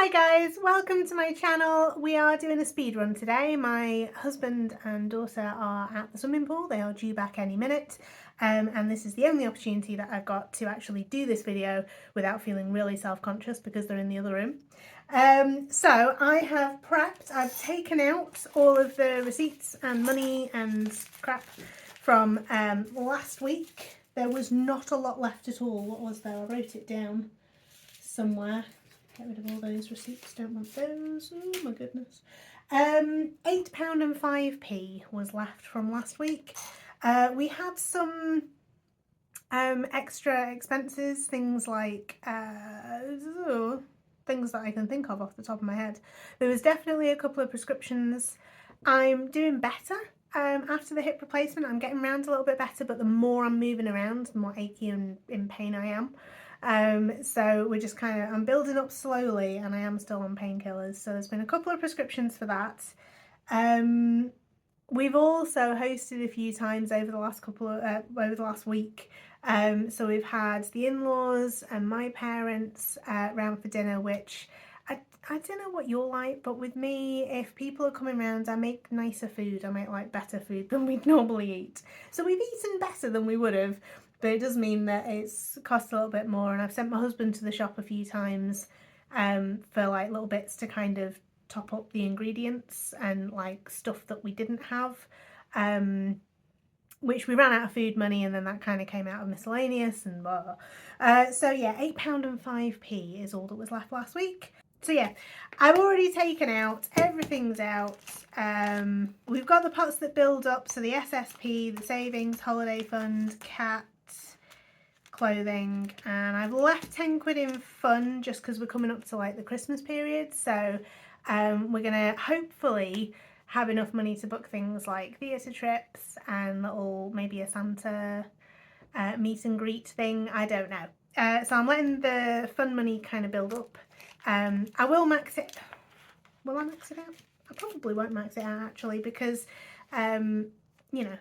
Hi guys, welcome to my channel. We are doing a speed run today. My husband and daughter are at the swimming pool. They are due back any minute. And this is the only opportunity that I've got to actually do this video without feeling really self-conscious because they're in the other room. So I have prepped, I've taken out all of the receipts and money and crap from last week. There was not a lot left at all. What was there? I wrote it down somewhere. Get rid of all those receipts, don't want those. Oh my goodness. £8 and 5p was left from last week. We had some extra expenses, things like things that I can think of off the top of my head. There was definitely a couple of prescriptions. I'm doing better after the hip replacement. I'm getting around a little bit better, but the more I'm moving around, the more achy and in pain I am. So we're just I'm building up slowly, and I am still on painkillers. So there's been a couple of prescriptions for that. We've also hosted a few times over the last week. So we've had the in-laws and my parents round for dinner, which I don't know what you're like, but with me, if people are coming round, I make nicer food. I make like better food than we'd normally eat. So we've eaten better than we would have. But it does mean that it's cost a little bit more, and I've sent my husband to the shop a few times for like little bits to kind of top up the ingredients and like stuff that we didn't have, which we ran out of food money, and then that kind of came out of miscellaneous and blah. So yeah, £8 and 5p is all that was left last week. So yeah, I've already taken out, everything's out. We've got the pots that build up, so the SSP, the savings, holiday fund, cat, clothing, and I've left 10 quid in fun just because we're coming up to like the Christmas period. So we're gonna hopefully have enough money to book things like theatre trips and little, maybe a Santa meet and greet thing, I don't know. So I'm letting the fun money kind of build up. I will max it. Will I max it out? I probably won't max it out actually, because you know,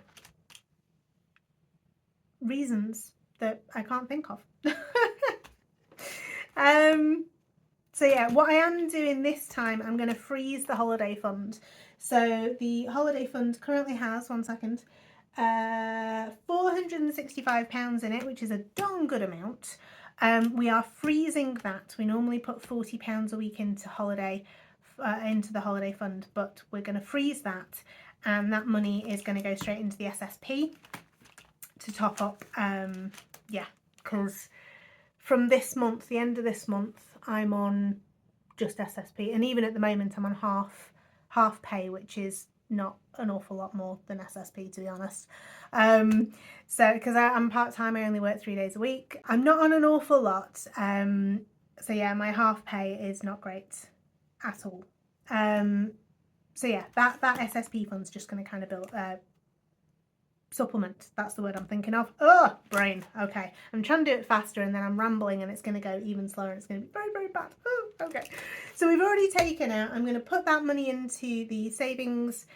reasons that I can't think of. So yeah, what I am doing this time, I'm going to freeze the holiday fund. So the holiday fund currently has, one second, £465 in it, which is a darn good amount. We are freezing that. We normally put £40 a week into the holiday fund, but we're going to freeze that, and that money is going to go straight into the SSP to top up. Yeah, because from this month, the end of this month, I'm on just SSP, and even at the moment I'm on half pay, which is not an awful lot more than SSP, to be honest. So because I'm part-time, I only work 3 days a week. I'm not on an awful lot. So yeah, my half pay is not great at all. So yeah, that SSP fund's just going to kind of build supplement, that's the word I'm thinking of. Oh, brain. Okay, I'm trying to do it faster and then I'm rambling and it's going to go even slower and it's going to be very, very bad. Oh, okay. So we've already taken out, I'm going to put that money into the savings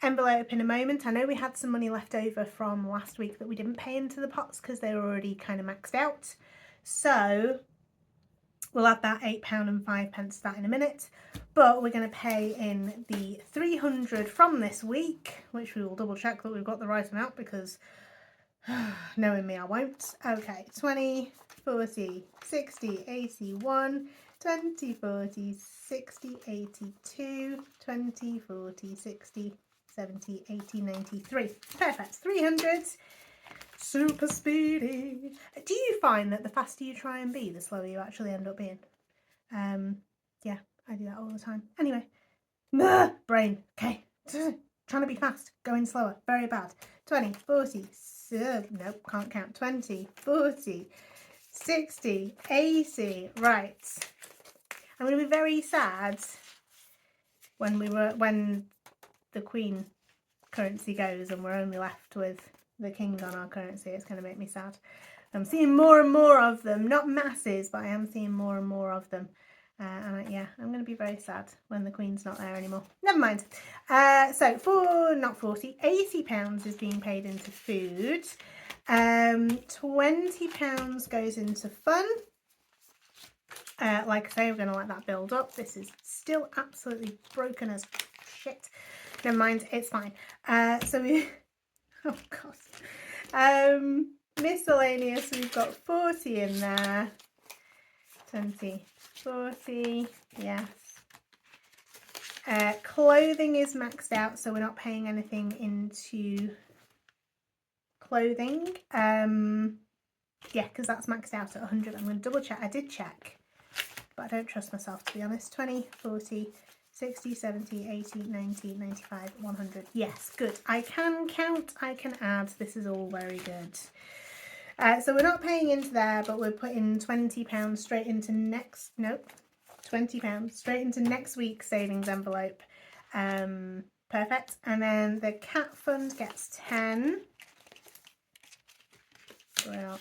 envelope in a moment. I know we had some money left over from last week that we didn't pay into the pots because they were already kind of maxed out. So we'll add that £8 and 5p to that in a minute, but we're going to pay in the 300 from this week, which we will double check that we've got the right amount, because knowing me, I won't. Okay, 20, 40, 60, 81, 20, 40, 60, 82, 20, 40, 60, 70, 80, 93. Perfect, 300. Super speedy. Do you find that the faster you try and be, the slower you actually end up being? Yeah, I do that all the time. Anyway, brain. Okay, trying to be fast, going slower, very bad. 20, 40, nope, can't count. 20, 40, 60, 80. Right. I'm going to be very sad when the Queen currency goes and we're only left with the king on our currency. It's going to make me sad. I'm seeing more and more of them, not masses, but I am seeing more and more of them. Yeah, I'm going to be very sad when the Queen's not there anymore. Never mind. So £80 is being paid into food. £20 goes into fun. Like I say, we're going to let that build up. This is still absolutely broken as shit. Never mind, it's fine. So we, oh god. Miscellaneous, we've got 40 in there. 20, 40, yes. Clothing is maxed out, so we're not paying anything into clothing. Yeah, because that's maxed out at 100. I'm going to double check. I did check, but I don't trust myself, to be honest. 20, 40, 60, 70, 80, 90, 95, 100. Yes, good. I can count, I can add. This is all very good. So we're not paying into there, but we're putting £20 straight into £20 straight into next week's savings envelope. Perfect. And then the cat fund gets 10. Well,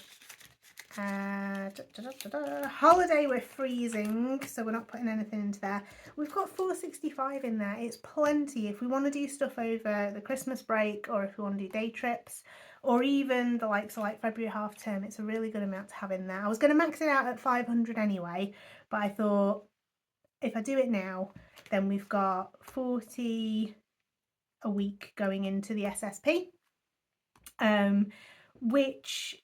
holiday we're freezing, so we're not putting anything into there. We've got 465 in there. It's plenty if we want to do stuff over the Christmas break, or if we want to do day trips, or even the likes of like February half term. It's a really good amount to have in there. I was going to max it out at 500 anyway, but I thought if I do it now, then we've got 40 a week going into the SSP, which,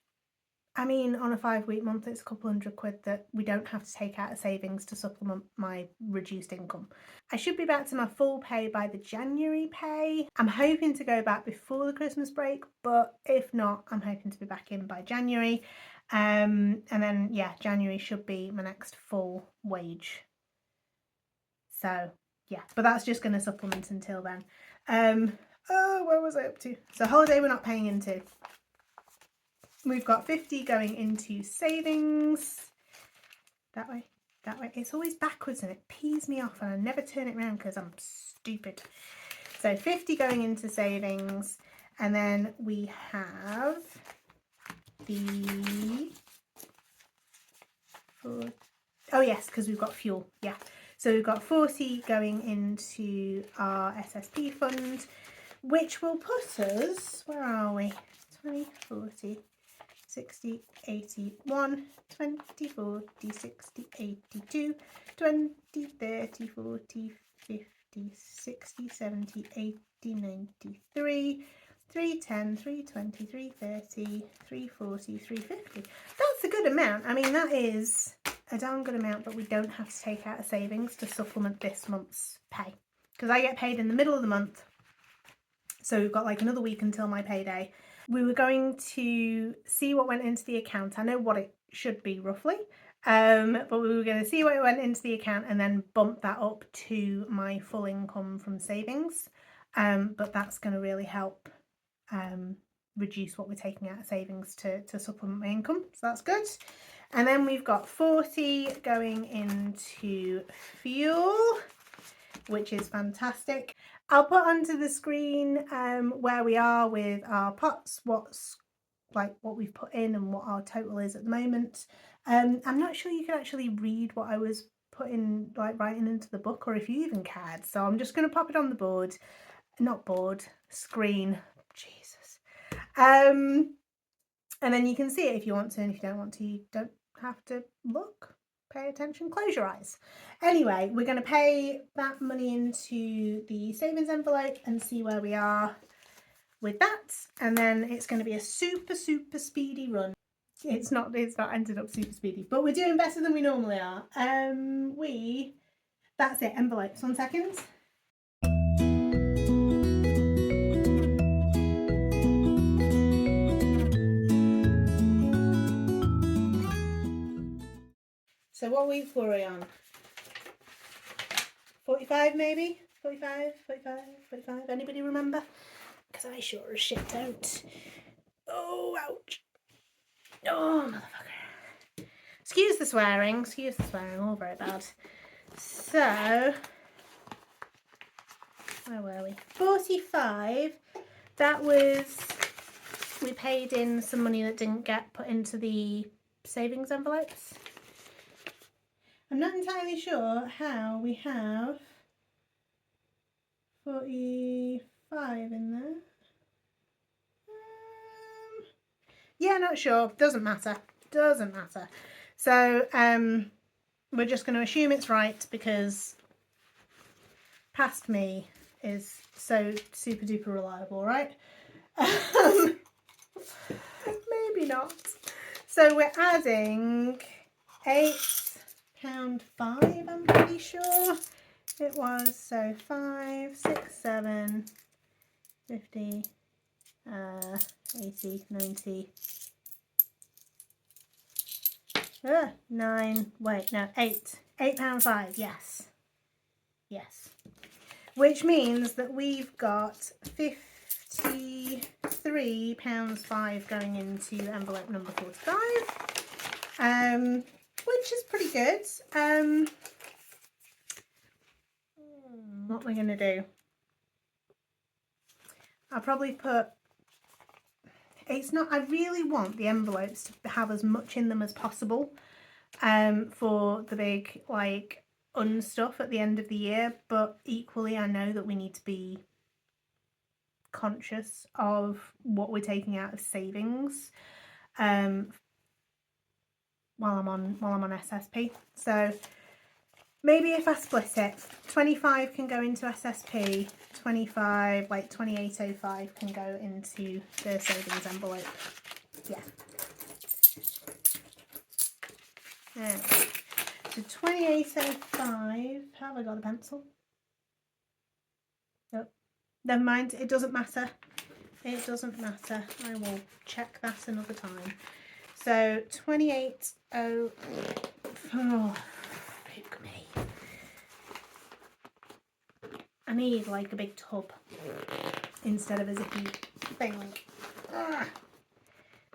I mean, on a 5-week month, it's a couple £100 that we don't have to take out of savings to supplement my reduced income. I should be back to my full pay by the January pay. I'm hoping to go back before the Christmas break, but if not, I'm hoping to be back in by January. And then, yeah, January should be my next full wage. So, yeah, but that's just going to supplement until then. Oh, where was I up to? So holiday we're not paying into. We've got 50 going into savings. That way, that way. It's always backwards and it pees me off, and I never turn it around because I'm stupid. So 50 going into savings, and then we have the, oh yes, because we've got fuel, yeah. So we've got 40 going into our SSP fund, which will put us, where are we? 20, 40, 60, 81, 20, 40, 60, 82, 20, 30, 40, 50, 60, 70, 80, 93, 310, 320, 330, 340, 350. That's a good amount. I mean, that is a darn good amount, but we don't have to take out of savings to supplement this month's pay, because I get paid in the middle of the month. So we've got like another week until my payday. We were going to see what went into the account. I know what it should be roughly, but we were going to see what went into the account and then bump that up to my full income from savings. But that's going to really help reduce what we're taking out of savings to supplement my income. So that's good. And then we've got 40 going into fuel, which is fantastic. I'll put onto the screen where we are with our pots, what we've put in and what our total is at the moment. I'm not sure you can actually read what I was putting, like writing into the book, or if you even cared. So I'm just going to pop it on the board, not board, screen. Jesus. And then you can see it if you want to, and if you don't want to, you don't have to look. Pay attention, close your eyes. Anyway, we're going to pay that money into the savings envelope and see where we are with that. And then it's going to be a super speedy run. It's not ended up super speedy, but we're doing better than we normally are. That's it, envelopes, 1 second. So what week were we on? 45 maybe? 45? Anybody remember? Because I sure as shit don't. Oh, ouch. Oh, motherfucker. Excuse the swearing, all very bad. So, where were we? 45, that was, we paid in some money that didn't get put into the savings envelopes. I'm not entirely sure how we have 45 in there. Yeah, not sure. Doesn't matter. So, we're just going to assume it's right because past me is so super duper reliable, right? Maybe not. So we're adding £8.5, I'm pretty sure it was. So 5, 6, 7, 50, 80, 90, 9, wait, no, £8.5, yes. Yes. Which means that we've got £53.5 going into envelope number 45, which is pretty good. What we're going to do, I'll probably put, it's not, I really want the envelopes to have as much in them as possible for the big like stuff at the end of the year, but equally I know that we need to be conscious of what we're taking out of savings while I'm on SSP. So maybe if I split it, 25 can go into SSP, 25, like 2805 can go into the savings envelope. Yeah. So 2805, have I got a pencil? Nope. Never mind, it doesn't matter. It doesn't matter. I will check that another time. So 28 oh, pick me. I need like a big tub instead of a zippy thing.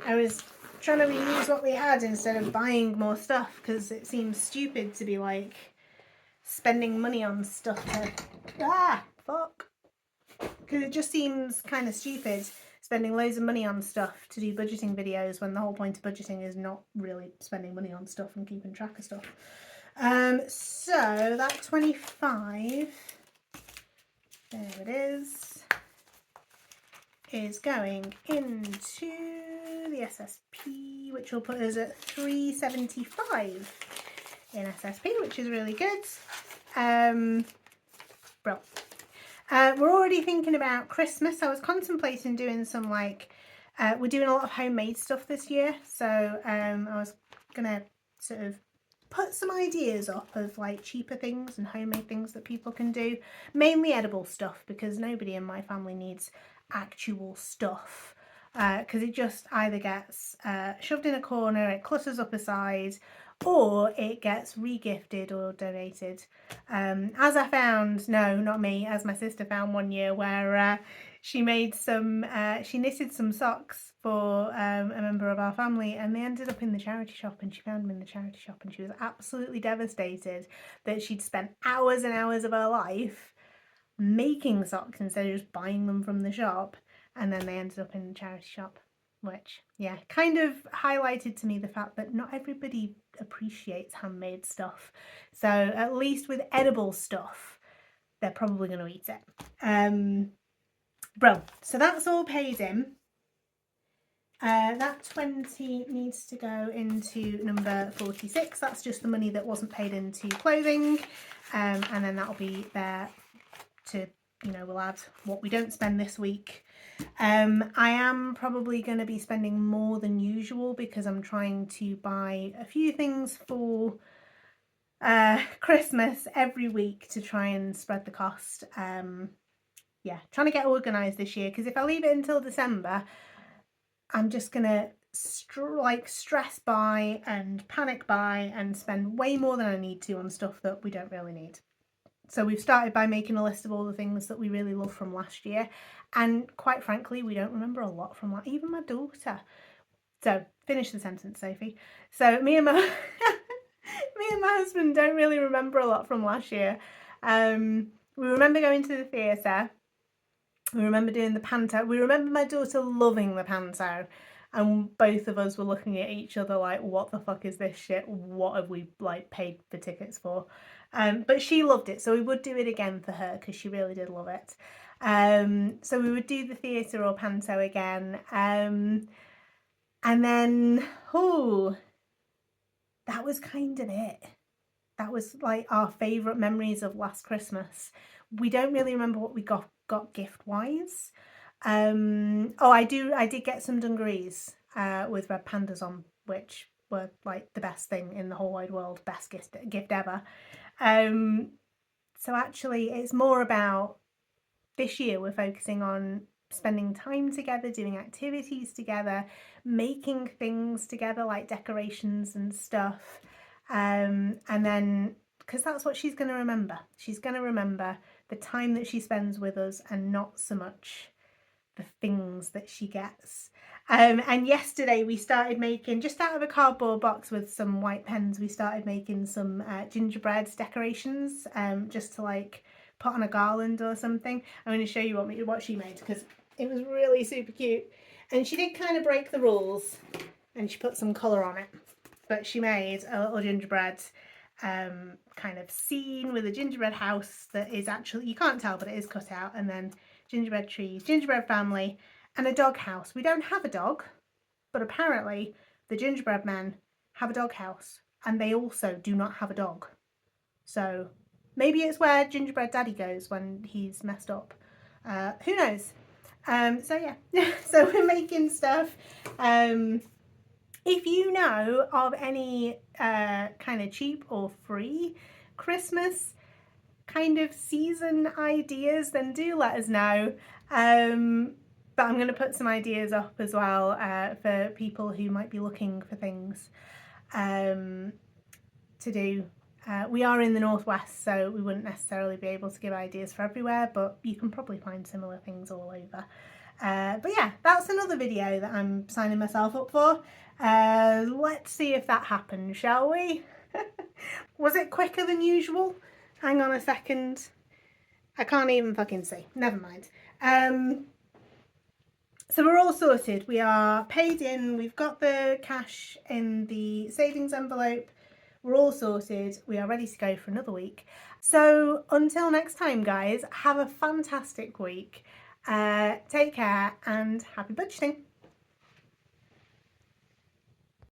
I was trying to reuse what we had instead of buying more stuff because it seems stupid to be like spending money on stuff to fuck, because it just seems kind of stupid spending loads of money on stuff to do budgeting videos when the whole point of budgeting is not really spending money on stuff and keeping track of stuff. So that 25, there it is going into the SSP, which will put us at 375 in SSP, which is really good. Bro. We're already thinking about Christmas. I was contemplating doing some like, we're doing a lot of homemade stuff this year, so I was gonna sort of put some ideas up of like cheaper things and homemade things that people can do, mainly edible stuff, because nobody in my family needs actual stuff, because it just either gets shoved in a corner, it clutters up a side, or it gets regifted or donated. As I found, no, not me, as my sister found one year where she made some, she knitted some socks for a member of our family, and they ended up in the charity shop, and she found them in the charity shop, and she was absolutely devastated that she'd spent hours and hours of her life making socks instead of just buying them from the shop, and then they ended up in the charity shop, which, yeah, kind of highlighted to me the fact that not everybody appreciates handmade stuff. So at least with edible stuff, they're probably going to eat it. Bro, so that's all paid in. That 20 needs to go into number 46. That's just the money that wasn't paid into clothing, and then that'll be there to, you know, we'll add what we don't spend this week. I am probably going to be spending more than usual because I'm trying to buy a few things for Christmas every week to try and spread the cost. Yeah, trying to get organised this year, because if I leave it until December, I'm just going to stress buy and panic buy and spend way more than I need to on stuff that we don't really need. So we've started by making a list of all the things that we really love from last year, and quite frankly, we don't remember a lot from that, even my daughter. So finish the sentence, Sophie. So me and my husband don't really remember a lot from last year. We remember going to the theatre. We remember doing the panto. We remember my daughter loving the panto, and both of us were looking at each other like, what the fuck is this shit? What have we like paid for tickets for? But she loved it, so we would do it again for her because she really did love it. So we would do the theatre or panto again, and then that was kind of it. That was like our favourite memories of last Christmas. We don't really remember what we got gift wise. Oh, I did get some dungarees with red pandas on, which were like the best thing in the whole wide world, best gift ever. So actually it's more about this year we're focusing on spending time together, doing activities together, making things together like decorations and stuff. And then, because that's what she's going to remember. She's going to remember the time that she spends with us and not so much the things that she gets. And yesterday we started making, just out of a cardboard box with some white pens, we started making some gingerbread decorations, just to like put on a garland or something. I'm going to show you what she made because it was really super cute. And she did kind of break the rules and she put some colour on it. But she made a little gingerbread kind of scene with a gingerbread house that is actually, you can't tell, but it is cut out. And then gingerbread trees, gingerbread family, and a dog house. We don't have a dog, but apparently the gingerbread men have a dog house and they also do not have a dog. So maybe it's where gingerbread daddy goes when he's messed up. Who knows? So yeah, so we're making stuff. If you know of any kind of cheap or free Christmas kind of season ideas, then do let us know. But I'm going to put some ideas up as well for people who might be looking for things to do. We are in the northwest, so we wouldn't necessarily be able to give ideas for everywhere, but you can probably find similar things all over. But yeah, that's another video that I'm signing myself up for. Let's see if that happens, shall we? Was it quicker than usual? Hang on a second. I can't even fucking see. Never mind. So we're all sorted. We are paid in. We've got the cash in the savings envelope. We're all sorted. We are ready to go for another week. So until next time, guys, have a fantastic week. Take care and happy budgeting.